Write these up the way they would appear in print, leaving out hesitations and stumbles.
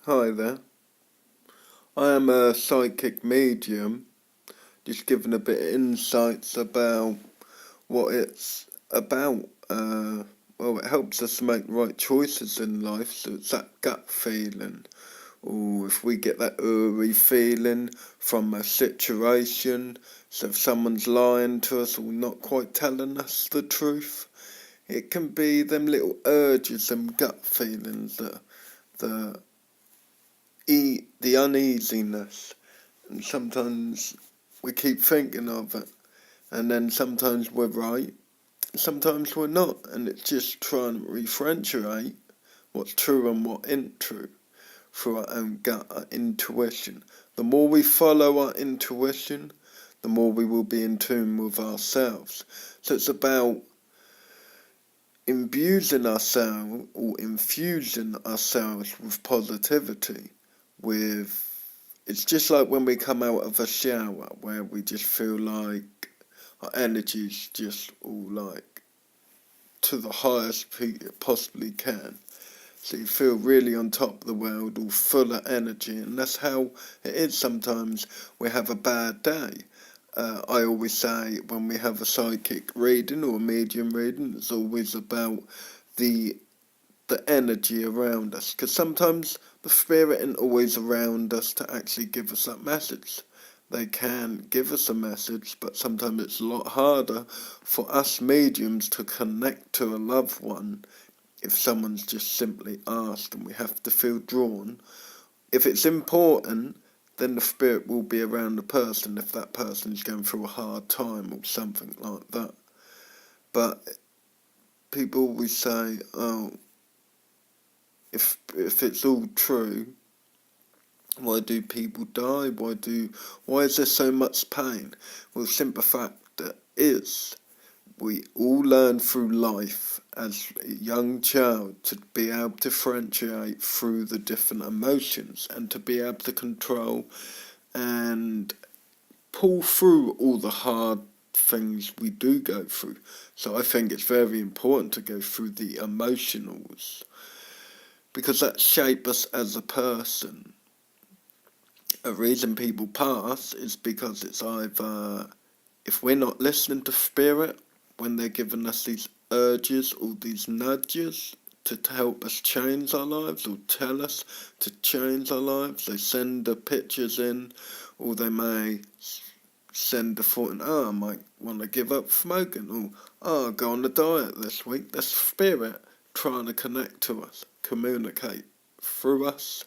Hi there. I am a psychic medium, just giving a bit of insights about what it's about. It helps us make right choices in life, so it's that gut feeling. Or if we get that eerie feeling from a situation, so if someone's lying to us or not quite telling us the truth, it can be them little urges, them gut feelings, the the uneasiness. And sometimes we keep thinking of it, and then sometimes we're right, sometimes we're not, and it's just trying to differentiate what's true and what isn't true through our own gut, our intuition. The more we follow our intuition, the more we will be in tune with ourselves. So it's about imbuing ourselves or infusing ourselves with positivity, with it's just like when we come out of a shower where we just feel like our energy's just all like to the highest peak it possibly can. So you feel really on top of the world, all full of energy, and that's how it is sometimes we have a bad day. I always say when we have a psychic reading or a medium reading, it's always about the the energy around us, because sometimes the spirit isn't always around us to actually give us that message. They can give us a message, but sometimes it's a lot harder for us mediums to connect to a loved one if someone's just simply asked and we have to feel drawn. If it's important, then the spirit will be around the person if that person's going through a hard time or something like that. But people always say, oh, if it's all true, why do people die? Why is there so much pain? Well, the simple fact that is we all learn through life as a young child to be able to differentiate through the different emotions and to be able to control and pull through all the hard things we do go through. So I think it's very important to go through the emotionals because that shape us as a person. A reason people pass is because it's either if we're not listening to spirit when they're giving us these urges or these nudges to help us change our lives or tell us to change our lives, they send the pictures in, or they may send the thought in, I might want to give up smoking, or I'll go on a diet this week. That's spirit trying to connect to us, communicate through us.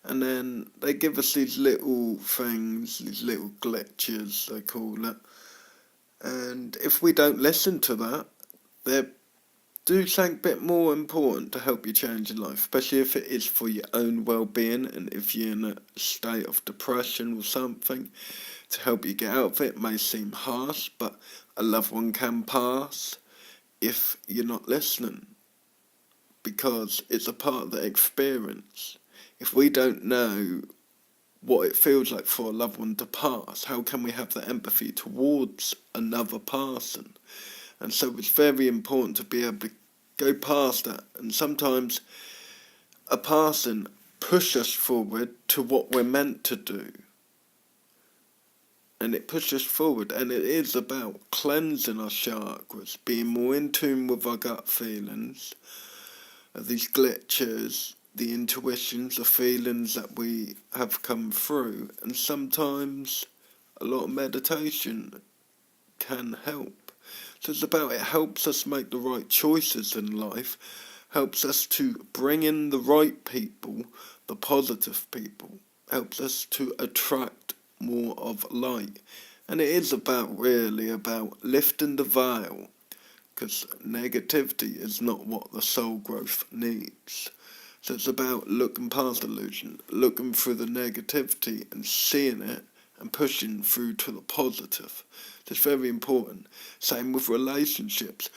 And then they give us these little things, these little glitches, they call it. And if we don't listen to that, they do something a bit more important to help you change your life, especially if it is for your own well-being and if you're in a state of depression or something, to help you get out of it. It may seem harsh, but a loved one can pass if you're not listening, because it's a part of the experience. If we don't know what it feels like for a loved one to pass, how can we have the empathy towards another person? And so it's very important to be able to go past that. And sometimes a passing pushes us forward to what we're meant to do. And it pushes us forward, and it is about cleansing our chakras, being more in tune with our gut feelings, these glitches, the intuitions, the feelings that we have come through, and sometimes a lot of meditation can help. So it's about it helps us make the right choices in life, helps us to bring in the right people, the positive people, helps us to attract more of light. And it is really about lifting the veil, because negativity is not what the soul growth needs. So it's about looking past illusion, looking through the negativity and seeing it and pushing through to the positive. It's very important. Same with relationships.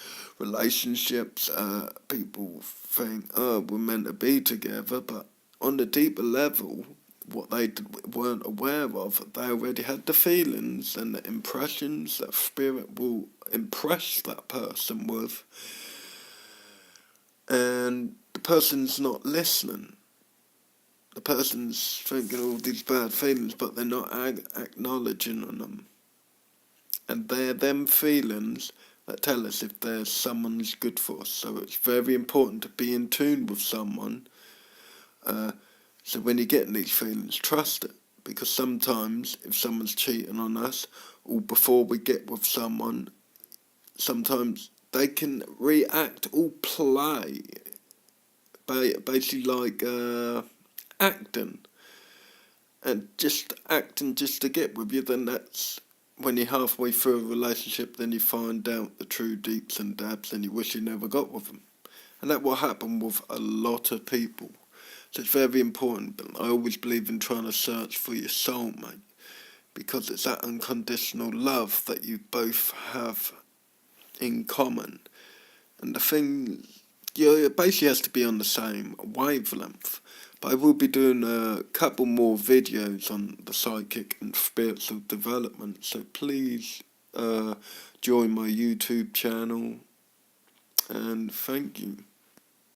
People think, oh, we're meant to be together, but on the deeper level, what they weren't aware of, they already had the feelings and the impressions that spirit will impress that person with, and the person's not listening. the person's thinking all these bad feelings, but they're not acknowledging on them. And they're them feelings that tell us if there's someone who's good for us. So it's very important to be in tune with someone. So when you're getting these feelings, trust it. Because sometimes if someone's cheating on us, or before we get with someone, sometimes they can react or play, basically like acting. And just acting just to get with you, then that's when you're halfway through a relationship, then you find out the true deeps and dabs and you wish you never got with them. And that will happen with a lot of people. So it's very important, but I always believe in trying to search for your soulmate, because it's that unconditional love that you both have in common. And the thing, it basically has to be on the same wavelength. But I will be doing a couple more videos on the psychic and spiritual development, so please join my YouTube channel, and thank you.